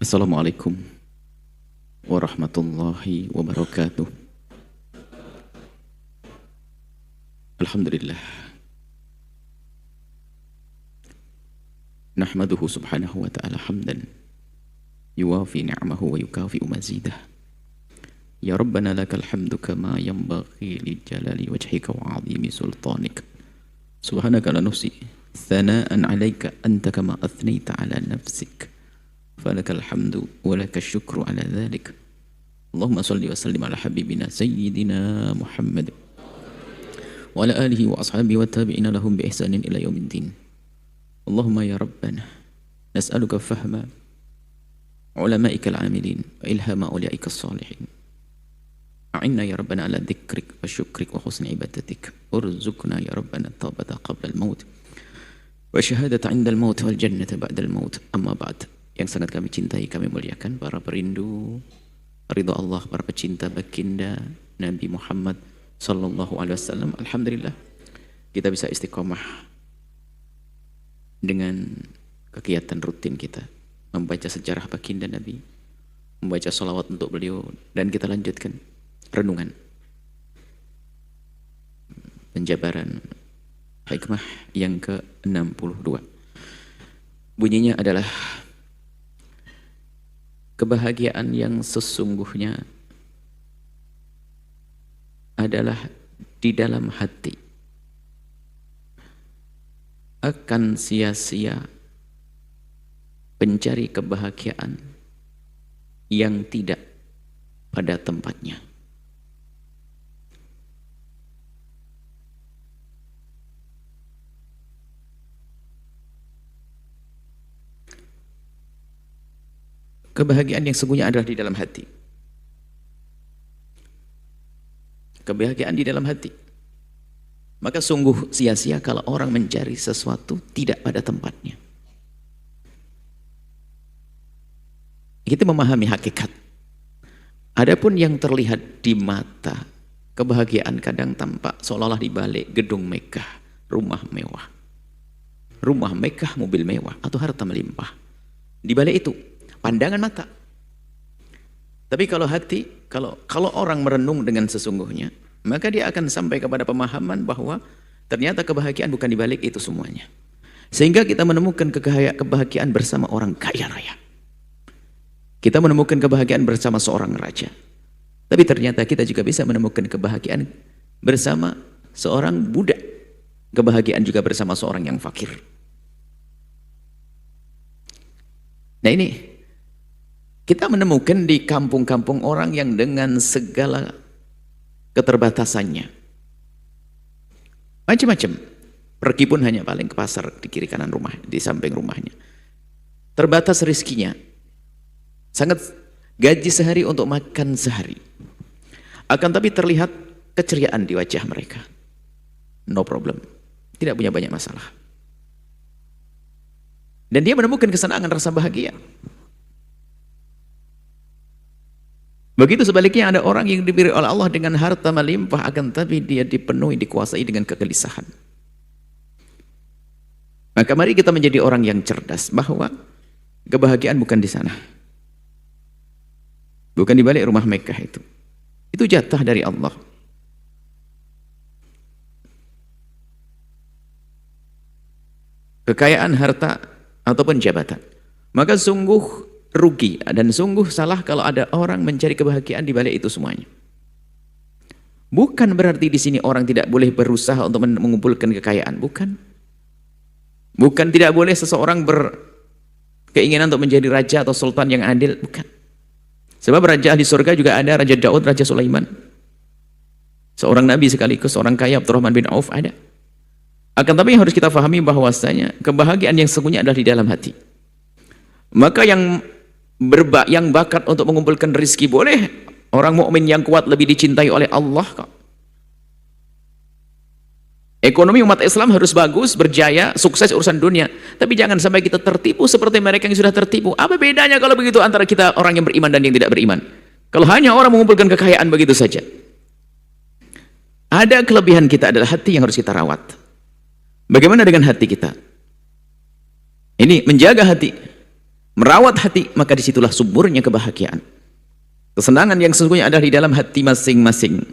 Assalamualaikum warahmatullahi wabarakatuh. Alhamdulillah. Nahmaduhu subhanahu wa ta'ala hamdan yuwafi ni'amahu wa yukafi'u mazidah. Ya Rabbana lakal hamdu kama yanbaghi li jalali wajhika wa 'azimi sultanik. Subhanaka la nuhsi thana'an 'alaika anta kama athnayta 'ala nafsik. Falakal hamdu wa lakal syukru 'ala dhalik. Allahumma salli wa sallim ala habibina sayyidina Muhammad wa ala alihi wa ashabihi wa tabi'ina lahum bi ihsanin ila yaumiddin. Allahumma ya Rabbana nas'aluka fahma ulama'ika al-'amilin wa ilhama awliyaika as-salihin. A'inna ya Rabbana ala dhikrik wa syukrik wa husni ibadatik. Urzuqna ya Rabbana taubata qabla al-maut wa syahadata 'inda al-maut wal jannata ba'da al-maut. Amma ba'd. Yang sangat kami cintai, kami muliakan para perindu ridha Allah, para pecinta baginda Nabi Muhammad sallallahu alaihi wasallam. Alhamdulillah kita bisa istiqomah dengan kegiatan rutin kita membaca sejarah baginda Nabi, membaca salawat untuk beliau, dan kita lanjutkan renungan penjabaran hikmah yang ke-62. Bunyinya adalah: kebahagiaan yang sesungguhnya adalah di dalam hati. Akan sia-sia pencari kebahagiaan yang tidak pada tempatnya. Kebahagiaan yang sesungguhnya adalah di dalam hati. Kebahagiaan di dalam hati. Maka sungguh sia-sia kalau orang mencari sesuatu tidak pada tempatnya. Kita memahami hakikat. Adapun yang terlihat di mata, kebahagiaan kadang tampak seolah-olah di balik gedung megah, rumah mewah. Rumah megah, mobil mewah, atau harta melimpah. Di balik itu pandangan mata. Tapi kalau hati, kalau orang merenung dengan sesungguhnya, maka dia akan sampai kepada pemahaman bahwa ternyata kebahagiaan bukan di balik itu semuanya. Sehingga kita menemukan kebahagiaan bersama orang kaya raya. Kita menemukan kebahagiaan bersama seorang raja. Tapi ternyata kita juga bisa menemukan kebahagiaan bersama seorang budak. Kebahagiaan juga bersama seorang yang fakir. Nah ini kita menemukan di kampung-kampung orang yang dengan segala keterbatasannya. Macam-macam. Pergi pun hanya paling ke pasar di kiri kanan rumah, di samping rumahnya. Terbatas rezekinya. Sangat gaji sehari untuk makan sehari. Akan tapi terlihat keceriaan di wajah mereka. No problem. Tidak punya banyak masalah. Dan dia menemukan kesenangan rasa bahagia. Begitu sebaliknya ada orang yang diberi oleh Allah dengan harta melimpah, akan tapi dia dipenuhi, dikuasai dengan kegelisahan. Maka mari kita menjadi orang yang cerdas bahwa kebahagiaan bukan di sana. Bukan di balik rumah Mekah itu. Itu jatah dari Allah. Kekayaan, harta, ataupun jabatan. Maka sungguh rugi dan sungguh salah kalau ada orang mencari kebahagiaan di balik itu semuanya. Bukan berarti di sini orang tidak boleh berusaha untuk mengumpulkan kekayaan, bukan. Bukan tidak boleh seseorang berkeinginan untuk menjadi raja atau sultan yang adil, bukan. Sebab raja di surga juga ada, Raja Daud, Raja Sulaiman. Seorang nabi sekaligus, seorang kaya, Abdurrahman bin Auf ada. Akan tapi yang harus kita pahami bahwasanya kebahagiaan yang sesungguhnya adalah di dalam hati. Maka yang bakat untuk mengumpulkan rezeki boleh. Orang mukmin yang kuat lebih dicintai oleh Allah kok. Ekonomi umat Islam harus bagus, berjaya, sukses urusan dunia. Tapi jangan sampai kita tertipu seperti mereka yang sudah tertipu. Apa bedanya kalau begitu antara kita orang yang beriman dan yang tidak beriman? Kalau hanya orang mengumpulkan kekayaan begitu saja. Ada kelebihan kita adalah hati yang harus kita rawat. Bagaimana dengan hati kita? Ini menjaga hati. merawat hati, maka disitulah suburnya kebahagiaan. Kesenangan yang sesungguhnya ada di dalam hati masing-masing.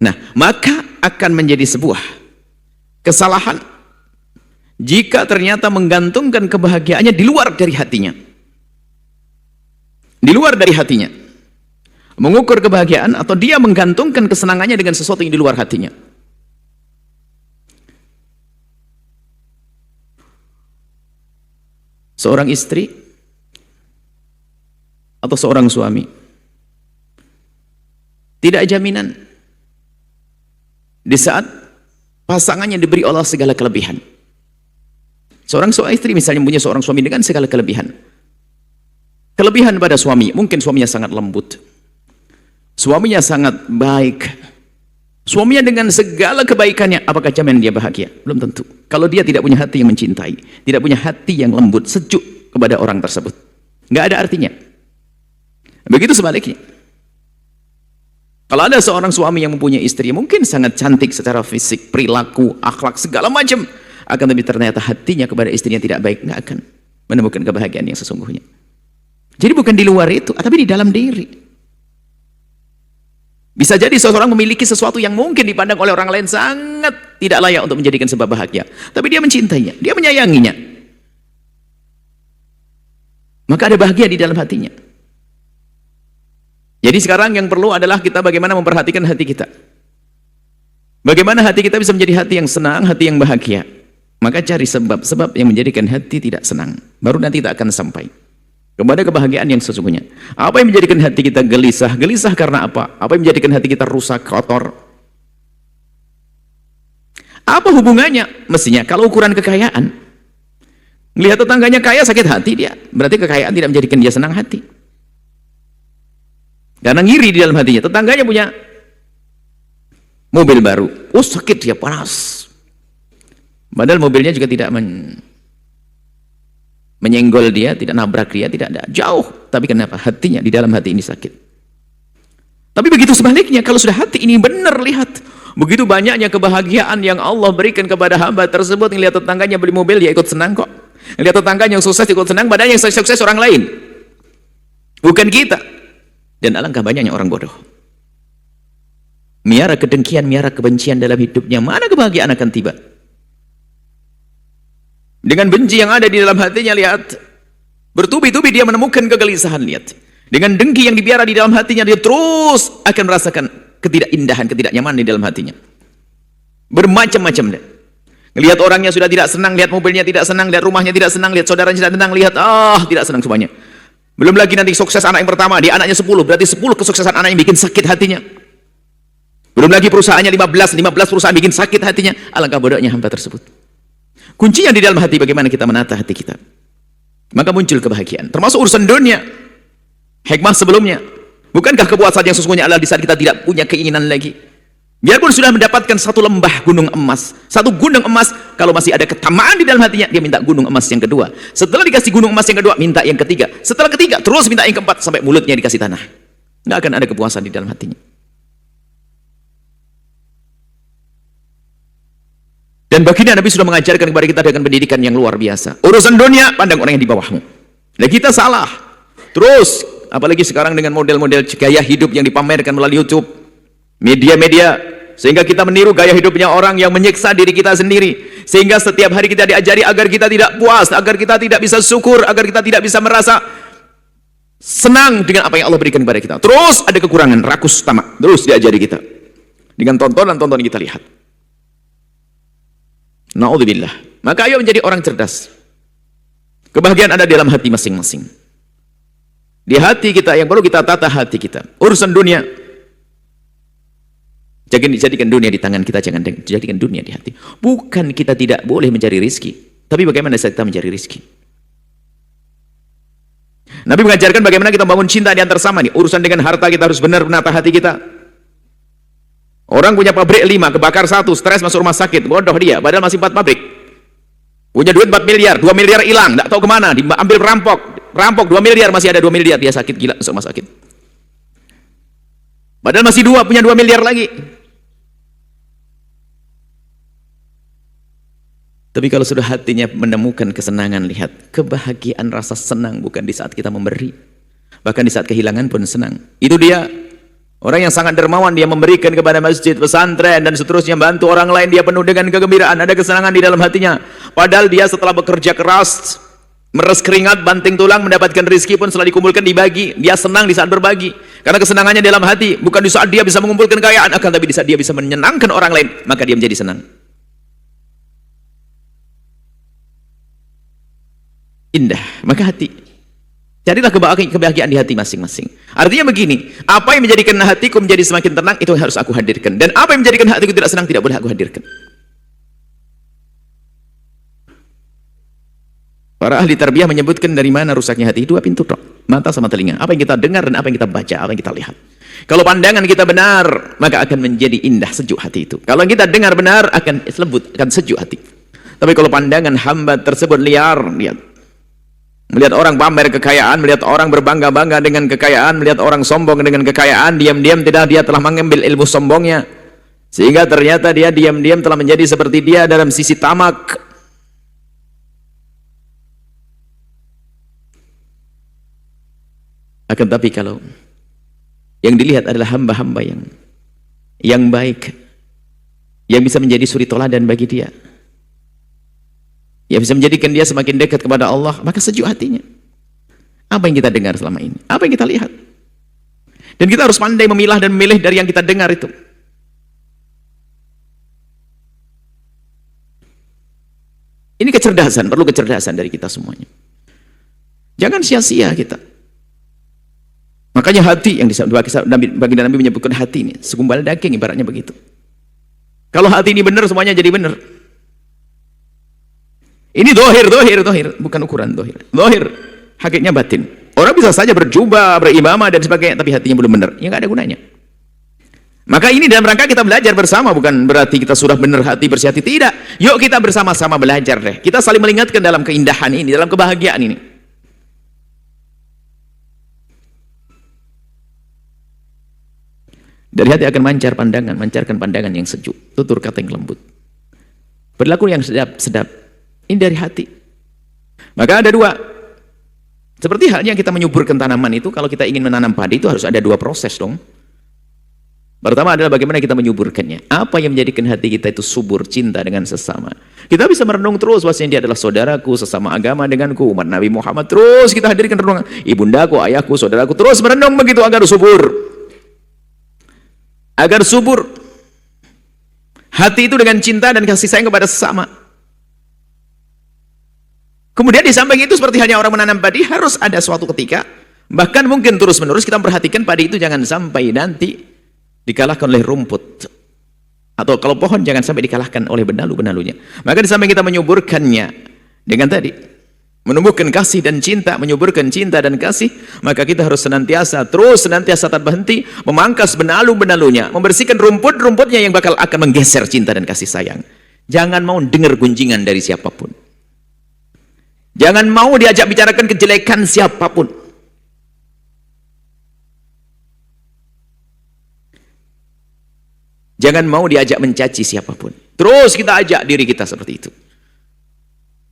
Nah, maka akan menjadi sebuah kesalahan jika ternyata menggantungkan kebahagiaannya di luar dari hatinya. Di luar dari hatinya. Mengukur kebahagiaan atau dia menggantungkan kesenangannya dengan sesuatu yang di luar hatinya. Seorang istri atau seorang suami tidak jaminan di saat pasangannya diberi Allah segala kelebihan. Seorang istri misalnya punya seorang suami dengan segala kelebihan. Kelebihan pada suami, mungkin suaminya sangat lembut, suaminya sangat baik, suaminya dengan segala kebaikannya, apakah jaminan dia bahagia? Belum tentu. Kalau dia tidak punya hati yang mencintai, tidak punya hati yang lembut, sejuk kepada orang tersebut, nggak ada artinya. Begitu sebaliknya. Kalau ada seorang suami yang mempunyai istri mungkin sangat cantik secara fisik, perilaku, akhlak, segala macam, akan tapi ternyata hatinya kepada istrinya tidak baik, nggak akan menemukan kebahagiaan yang sesungguhnya. Jadi bukan di luar itu, tapi di dalam diri. Bisa jadi seseorang memiliki sesuatu yang mungkin dipandang oleh orang lain sangat tidak layak untuk menjadikan sebab bahagia, tapi dia mencintainya, dia menyayanginya, maka ada bahagia di dalam hatinya. Jadi sekarang yang perlu adalah kita bagaimana memperhatikan hati kita. Bagaimana hati kita bisa menjadi hati yang senang, hati yang bahagia. Maka cari sebab-sebab yang menjadikan hati tidak senang. Baru nanti kita akan sampai kepada kebahagiaan yang sesungguhnya. Apa yang menjadikan hati kita gelisah? Gelisah karena apa? Apa yang menjadikan hati kita rusak, kotor? Apa hubungannya? Mestinya kalau ukuran kekayaan, melihat tetangganya kaya sakit hati dia, berarti kekayaan tidak menjadikan dia senang hati. Karena ngiri di dalam hatinya, tetangganya punya mobil baru, oh sakit dia, panas. Padahal mobilnya juga tidak menyenggol dia, tidak nabrak dia, tidak ada, jauh. Tapi kenapa? Hatinya, di dalam hati ini sakit. Tapi begitu sebaliknya, kalau sudah hati ini benar, lihat, begitu banyaknya kebahagiaan yang Allah berikan kepada hamba tersebut. Ngelihat tetangganya beli mobil, dia ikut senang kok. Ngelihat tetangganya yang sukses, ikut senang, padahal yang sukses orang lain, bukan kita. Dan alangkah banyaknya orang bodoh, miara kedengkian, miara kebencian dalam hidupnya. Mana kebahagiaan akan tiba? Dengan benci yang ada di dalam hatinya, lihat, bertubi-tubi dia menemukan kegelisahan. Lihat, dengan dengki yang dibiara di dalam hatinya, dia terus akan merasakan ketidakindahan, ketidaknyamanan di dalam hatinya. Bermacam-macam deh. Lihat orangnya sudah tidak senang, lihat mobilnya tidak senang, lihat rumahnya tidak senang, lihat saudaranya tidak senang, lihat tidak senang semuanya. Belum lagi nanti sukses anak yang pertama, dia anaknya 10, berarti 10 kesuksesan anak yang bikin sakit hatinya. Belum lagi perusahaannya 15 perusahaan bikin sakit hatinya. Alangkah bodohnya hamba tersebut. Kuncinya di dalam hati, bagaimana kita menata hati kita. Maka muncul kebahagiaan. Termasuk urusan dunia. Hikmah sebelumnya. Bukankah kepuasan yang sesungguhnya adalah di saat kita tidak punya keinginan lagi? Biarpun sudah mendapatkan satu lembah gunung emas, satu gunung emas, kalau masih ada ketamaan di dalam hatinya, dia minta gunung emas yang kedua. Setelah dikasih gunung emas yang kedua, minta yang ketiga. Setelah ketiga, terus minta yang keempat, sampai mulutnya dikasih tanah. Nggak akan ada kepuasan di dalam hatinya. Dan baginda Nabi sudah mengajarkan kepada kita dengan pendidikan yang luar biasa. Urusan dunia, pandang orang yang di bawahmu. Nah, kita salah. Terus, apalagi sekarang dengan model-model gaya hidup yang dipamerkan melalui YouTube, media-media, sehingga kita meniru gaya hidupnya orang yang menyiksa diri kita sendiri, sehingga setiap hari kita diajari agar kita tidak puas, agar kita tidak bisa syukur, agar kita tidak bisa merasa senang dengan apa yang Allah berikan kepada kita. Terus ada kekurangan, rakus, tamak, terus diajari kita dengan tontonan-tontonan kita lihat. Na'udzubillah. Maka ayo menjadi orang cerdas. Kebahagiaan ada di dalam hati masing-masing. Di hati kita yang perlu kita tata hati kita. Urusan dunia, jadikan dunia di tangan kita, jangan jadikan dunia di hati. Bukan kita tidak boleh mencari rizki, tapi bagaimana saat kita mencari rizki. Nabi mengajarkan bagaimana kita membangun cinta di antar sama nih. Urusan dengan harta kita harus benar menata hati kita. Orang punya pabrik 5, kebakar 1, stres masuk rumah sakit, bodoh dia, padahal masih 4 pabrik. Punya duit 4 miliar, 2 miliar hilang, tidak tahu kemana, diambil rampok 2 miliar, masih ada 2 miliar, dia sakit, gila, masuk rumah sakit. Padahal masih punya 2 miliar lagi. Tapi kalau sudah hatinya menemukan kesenangan, lihat, kebahagiaan rasa senang bukan di saat kita memberi, bahkan di saat kehilangan pun senang. Itu dia orang yang sangat dermawan, dia memberikan kepada masjid, pesantren dan seterusnya, bantu orang lain, dia penuh dengan kegembiraan, ada kesenangan di dalam hatinya. Padahal dia setelah bekerja keras, meres keringat, banting tulang, mendapatkan rezeki pun setelah dikumpulkan dibagi, dia senang di saat berbagi. Karena kesenangannya dalam hati, bukan di saat dia bisa mengumpulkan kekayaan, akan tapi di saat dia bisa menyenangkan orang lain, maka dia menjadi senang. Indah, maka hati. Carilah kebahagiaan di hati masing-masing. Artinya begini, apa yang menjadikan hatiku menjadi semakin tenang, itu yang harus aku hadirkan. Dan apa yang menjadikan hatiku tidak senang, tidak boleh aku hadirkan. Para ahli tarbiyah menyebutkan dari mana rusaknya hati. Dua pintu tok, mata sama telinga. Apa yang kita dengar dan apa yang kita baca, apa yang kita lihat. Kalau pandangan kita benar, maka akan menjadi indah, sejuk hati itu. Kalau kita dengar benar, akan lembut, akan sejuk hati. Tapi kalau pandangan hamba tersebut liar, lihat, melihat orang pamer kekayaan, melihat orang berbangga-bangga dengan kekayaan, melihat orang sombong dengan kekayaan, diam-diam tidak, dia telah mengambil ilmu sombongnya, sehingga ternyata dia diam-diam telah menjadi seperti dia dalam sisi tamak. Akan tapi kalau yang dilihat adalah hamba-hamba yang baik, yang bisa menjadi suri toladan bagi dia, yang bisa menjadikan dia semakin dekat kepada Allah, maka sejuk hatinya. Apa yang kita dengar selama ini? Apa yang kita lihat? Dan kita harus pandai memilah dan memilih dari yang kita dengar itu. Ini kecerdasan, perlu kecerdasan dari kita semuanya. Jangan sia-sia kita. Makanya hati yang baginda Nabi menyebutkan hati ini segumpal daging, ibaratnya begitu. Kalau hati ini benar, semuanya jadi benar. Ini dohir, bukan ukuran dohir. Dohir, hakikatnya batin. Orang bisa saja berjubah, berimamah dan sebagainya, tapi hatinya belum benar, ya nggak ada gunanya. Maka ini dalam rangka kita belajar bersama, bukan berarti kita sudah benar hati, bersih hati, tidak. Yuk kita bersama-sama belajar deh. Kita saling mengingatkan dalam keindahan ini, dalam kebahagiaan ini. Dari hati akan mancarkan pandangan yang sejuk, tutur kata yang lembut, berlaku yang sedap. Ini dari hati. Maka ada dua. Seperti halnya kita menyuburkan tanaman itu, kalau kita ingin menanam padi itu harus ada dua proses dong. Pertama adalah bagaimana kita menyuburkannya. Apa yang menjadikan hati kita itu subur, cinta dengan sesama. Kita bisa merenung terus bahwasanya dia adalah saudaraku, sesama agama denganku, umat Nabi Muhammad. Terus kita hadirkan renungan. Ibundaku, ayahku, saudaraku. Terus merenung begitu agar subur. Agar subur. Hati itu dengan cinta dan kasih sayang kepada sesama. Kemudian di samping itu seperti halnya orang menanam padi, harus ada suatu ketika, bahkan mungkin terus-menerus kita memperhatikan padi itu jangan sampai nanti dikalahkan oleh rumput. Atau kalau pohon jangan sampai dikalahkan oleh benalu-benalunya. Maka di samping kita menyuburkannya dengan tadi, menumbuhkan kasih dan cinta, menyuburkan cinta dan kasih, maka kita harus senantiasa tanpa henti memangkas benalu-benalunya, membersihkan rumput-rumputnya yang bakal akan menggeser cinta dan kasih sayang. Jangan mau dengar gunjingan dari siapapun. Jangan mau diajak bicarakan kejelekan siapapun. Jangan mau diajak mencaci siapapun. Terus kita ajak diri kita seperti itu.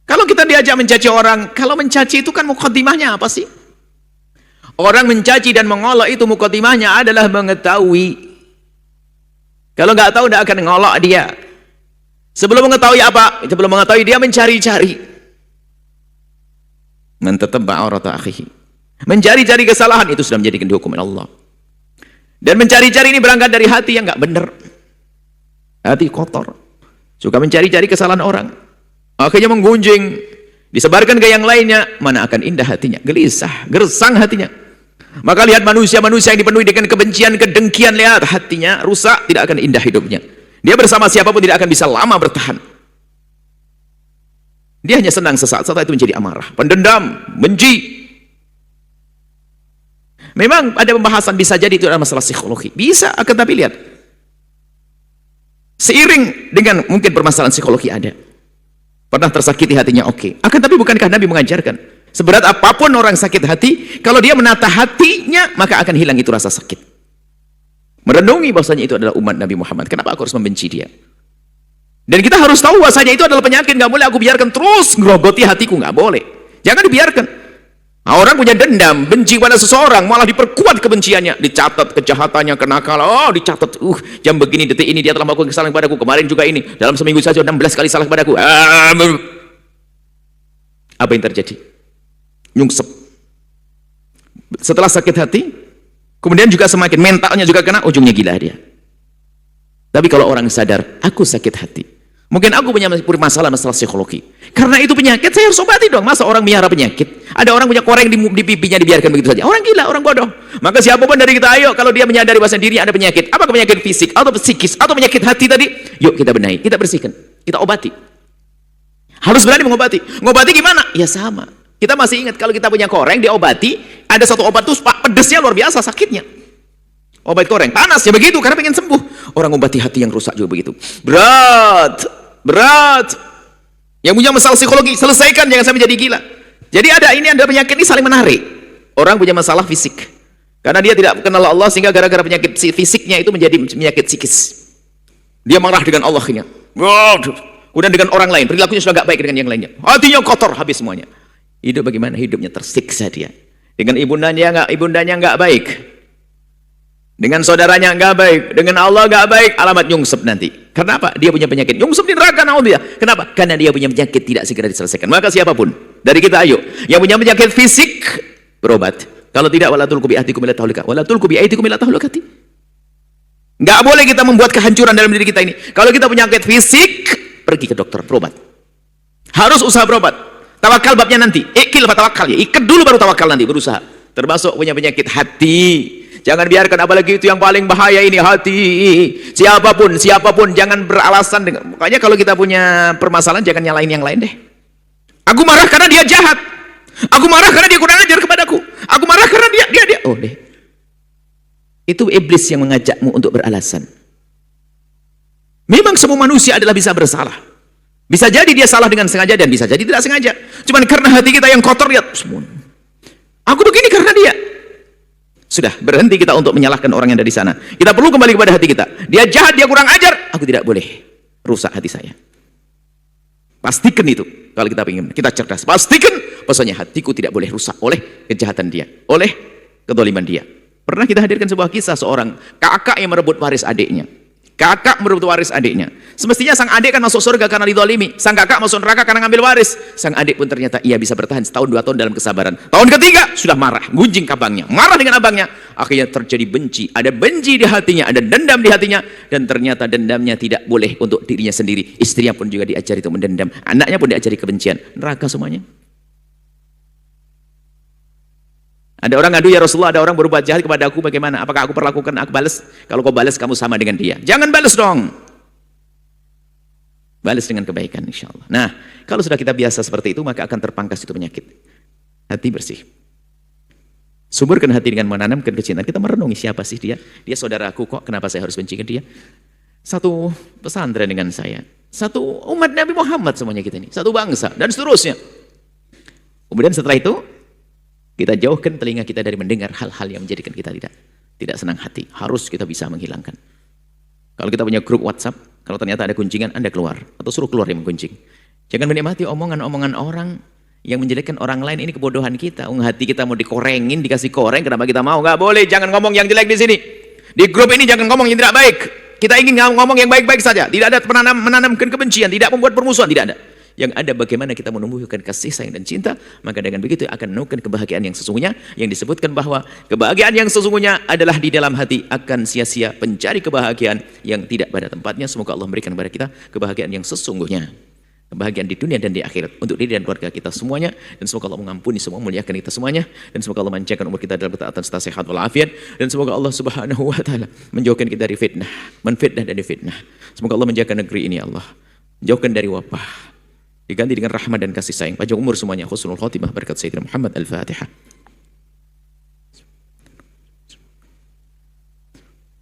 Kalau kita diajak mencaci orang, kalau mencaci itu kan mukaddimahnya apa sih? Orang mencaci dan mengolok itu mukaddimahnya adalah mengetahui. Kalau nggak tahu tidak akan ngolok dia. Sebelum mengetahui apa? Sebelum mengetahui dia mencari-cari. Mentattabba aurata akhihi. Mencari-cari kesalahan itu sudah menjadi hukuman Allah. Dan mencari-cari ini berangkat dari hati yang nggak benar. Hati kotor. Suka mencari-cari kesalahan orang. Akhirnya menggunjing, disebarkan ke yang lainnya, mana akan indah hatinya, gelisah, gersang hatinya. Maka lihat manusia-manusia yang dipenuhi dengan kebencian, kedengkian, lihat hatinya rusak, tidak akan indah hidupnya. Dia bersama siapapun tidak akan bisa lama bertahan. Dia hanya senang sesaat, setelah itu menjadi amarah, pendendam, benci. Memang ada pembahasan bisa jadi itu adalah masalah psikologi. Bisa, akan tapi lihat. Seiring dengan mungkin permasalahan psikologi ada. Pernah tersakiti hatinya, oke. Akan tapi bukankah Nabi mengajarkan? Seberat apapun orang sakit hati, kalau dia menata hatinya, maka akan hilang itu rasa sakit. Merenungi bahwasanya itu adalah umat Nabi Muhammad. Kenapa aku harus membenci dia? Dan kita harus tahu bahwasanya itu adalah penyakit. Nggak boleh aku biarkan terus ngerogoti hatiku, nggak boleh. Jangan dibiarkan. Nah, orang punya dendam, benci pada seseorang, malah diperkuat kebenciannya, dicatat kejahatannya, kenakalan, dicatat, jam begini, detik ini dia telah melakukan kesalahan padaku, kemarin juga ini, dalam seminggu saja 16 kali salah padaku. Apa yang terjadi? Nyungsep. Setelah sakit hati, kemudian juga semakin mentalnya juga kena, ujungnya gila dia. Tapi kalau orang sadar, aku sakit hati, mungkin aku punya masalah psikologi, karena itu penyakit, saya harus obati dong. Masa orang miara penyakit? Ada orang punya koreng di pipinya dibiarkan begitu saja? Orang gila, orang bodoh. Maka siapapun dari kita, ayo, kalau dia menyadari bahwa diri ada penyakit, apa penyakit fisik atau psikis atau penyakit hati tadi, yuk kita benahi, kita bersihkan, kita obati. Harus berani mengobati. Ngobati gimana? Ya sama. Kita masih ingat kalau kita punya koreng diobati, ada satu obat tuh pedesnya luar biasa sakitnya. Obat koreng panas ya begitu, karena pengen sembuh. Orang obati hati yang rusak juga begitu. Berat. Yang punya masalah psikologi, selesaikan, jangan sampai jadi gila. Jadi ada penyakit ini saling menarik. Orang punya masalah fisik, karena dia tidak kenal Allah, sehingga gara-gara penyakit fisiknya itu menjadi penyakit psikis. Dia marah dengan Allahnya. Kemudian dengan orang lain, perilakunya sudah gak baik dengan yang lainnya. Hatinya kotor, habis semuanya. Hidup bagaimana? Hidupnya tersiksa dia. Dengan ibundanya nggak baik. Dengan saudaranya nggak baik, dengan Allah nggak baik, alamat nyungsep nanti. Kenapa? Dia punya penyakit nyungsep di neraka, naudzubillah. Kenapa? Karena dia punya penyakit tidak segera diselesaikan. Maka siapapun dari kita, ayo, yang punya penyakit fisik berobat. Kalau tidak, wala tulqu bi ahdikum ila tahlukah, wala tulqu bi aydikum ila tahlukati. Nggak boleh kita membuat kehancuran dalam diri kita ini. Kalau kita punya penyakit fisik, pergi ke dokter, berobat. Harus usaha berobat. Tawakal babnya nanti. Ikil fatawakal ya. Ikat dulu baru tawakal nanti, berusaha. Termasuk punya penyakit hati. Jangan biarkan, apalagi itu yang paling bahaya ini, hati. Siapapun jangan beralasan dengan, makanya kalau kita punya permasalahan jangan nyalain yang lain deh. Aku marah karena dia jahat. Aku marah karena dia kurang ajar kepadaku. Aku marah karena dia. Deh. Itu iblis yang mengajakmu untuk beralasan. Memang semua manusia adalah bisa bersalah. Bisa jadi dia salah dengan sengaja dan bisa jadi tidak sengaja. Cuman karena hati kita yang kotor, lihat semua. Aku begini karena dia. Sudah, berhenti kita untuk menyalahkan orang yang ada di sana. Kita perlu kembali kepada hati kita. Dia jahat, dia kurang ajar, aku tidak boleh rusak hati saya. Pastikan itu. Kalau kita ingin, kita cerdas. Pastikan, maksudnya hatiku tidak boleh rusak oleh kejahatan dia, oleh kedoliman dia. Pernah kita hadirkan sebuah kisah seorang kakak yang merebut waris adiknya. Kakak merebut waris adiknya. Semestinya sang adik kan masuk surga karena didolimi. Sang kakak masuk neraka karena ngambil waris. Sang adik pun ternyata ia bisa bertahan setahun, 2 tahun dalam kesabaran. Tahun ketiga sudah marah, gunjing ke abangnya, marah dengan abangnya. Akhirnya terjadi benci. Ada benci di hatinya, ada dendam di hatinya. Dan ternyata dendamnya tidak boleh untuk dirinya sendiri. Istrinya pun juga diajari untuk mendendam. Anaknya pun diajari kebencian. Neraka semuanya. Ada orang ngadu, ya Rasulullah, ada orang berbuat jahat kepada aku, bagaimana? Apakah aku perlakukan, aku balas? Kalau kau balas, kamu sama dengan dia. Jangan balas dong. Balas dengan kebaikan, insya Allah. Nah, kalau sudah kita biasa seperti itu, maka akan terpangkas itu penyakit. Hati bersih. Suburkan hati dengan menanamkan kecintaan. Kita merenungi, siapa sih dia? Dia saudaraku kok, kenapa saya harus benci ke dia? Satu pesantren dengan saya. Satu umat Nabi Muhammad semuanya kita ini. Satu bangsa, dan seterusnya. Kemudian setelah itu, kita jauhkan telinga kita dari mendengar hal-hal yang menjadikan kita tidak senang hati. Harus kita bisa menghilangkan. Kalau kita punya grup WhatsApp, kalau ternyata ada guncingan, Anda keluar. Atau suruh keluar yang menggunjing. Jangan menikmati omongan-omongan orang yang menjelekkan orang lain. Ini kebodohan kita. Hati kita mau dikorengin, dikasih koreng, kenapa kita mau? Nggak boleh, jangan ngomong yang jelek di sini. Di grup ini jangan ngomong yang tidak baik. Kita ingin ngomong yang baik-baik saja. Tidak ada menanamkan kebencian, tidak membuat permusuhan, tidak ada. Yang ada bagaimana kita menumbuhkan kasih sayang dan cinta, maka dengan begitu akan menemukan kebahagiaan yang sesungguhnya, yang disebutkan bahwa kebahagiaan yang sesungguhnya adalah di dalam hati. Akan sia-sia pencari kebahagiaan yang tidak pada tempatnya. Semoga Allah memberikan kepada kita kebahagiaan yang sesungguhnya, kebahagiaan di dunia dan di akhirat untuk diri dan keluarga kita semuanya. Dan semoga Allah mengampuni semua, memuliakan kita semuanya, dan semoga Allah manjakan umur kita dalam ketaatan serta sehat walafiat. Dan semoga Allah Subhanahu wa taala menjauhkan kita dari fitnah, menfitnah dan difitnah. Semoga Allah menjaga negeri ini, Allah menjauhkan dari wabah, diganti dengan rahmat dan kasih sayang. Panjang umur semuanya, husnul khotimah, berkat Sayyidina Muhammad. Al-Fatihah.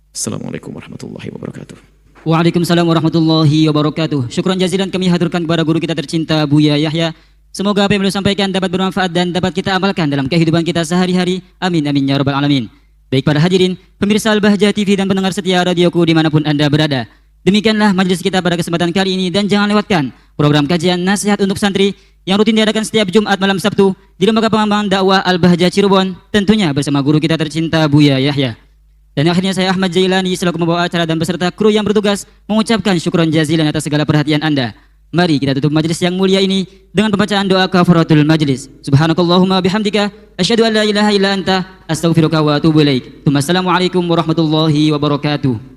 Assalamualaikum warahmatullahi wabarakatuh. Waalaikumsalam warahmatullahi wabarakatuh. Syukran jazilan kami haturkan kepada guru kita tercinta Buya Yahya. Semoga apa yang beliau sampaikan dapat bermanfaat dan dapat kita amalkan dalam kehidupan kita sehari-hari. Amin amin ya rabbal alamin. Baik para hadirin, pemirsa Al-Bahjah TV dan pendengar setia radioku dimanapun Anda berada. Demikianlah majelis kita pada kesempatan kali ini, dan jangan lewatkan program kajian nasihat untuk santri yang rutin diadakan setiap Jumat malam Sabtu di Lembaga Pengembangan Dakwah Al-Bahjah Cirebon, tentunya bersama guru kita tercinta Buya Yahya. Dan akhirnya saya Ahmad Jailani selaku membawa acara dan beserta kru yang bertugas mengucapkan syukron jazilan atas segala perhatian Anda. Mari kita tutup majelis yang mulia ini dengan pembacaan doa kafaratul majelis. Subhanakallahumma bihamdika asyhadu an la ilaha illa anta astaghfiruka wa atubu ilaik. Assalamualaikum warahmatullahi wabarakatuh.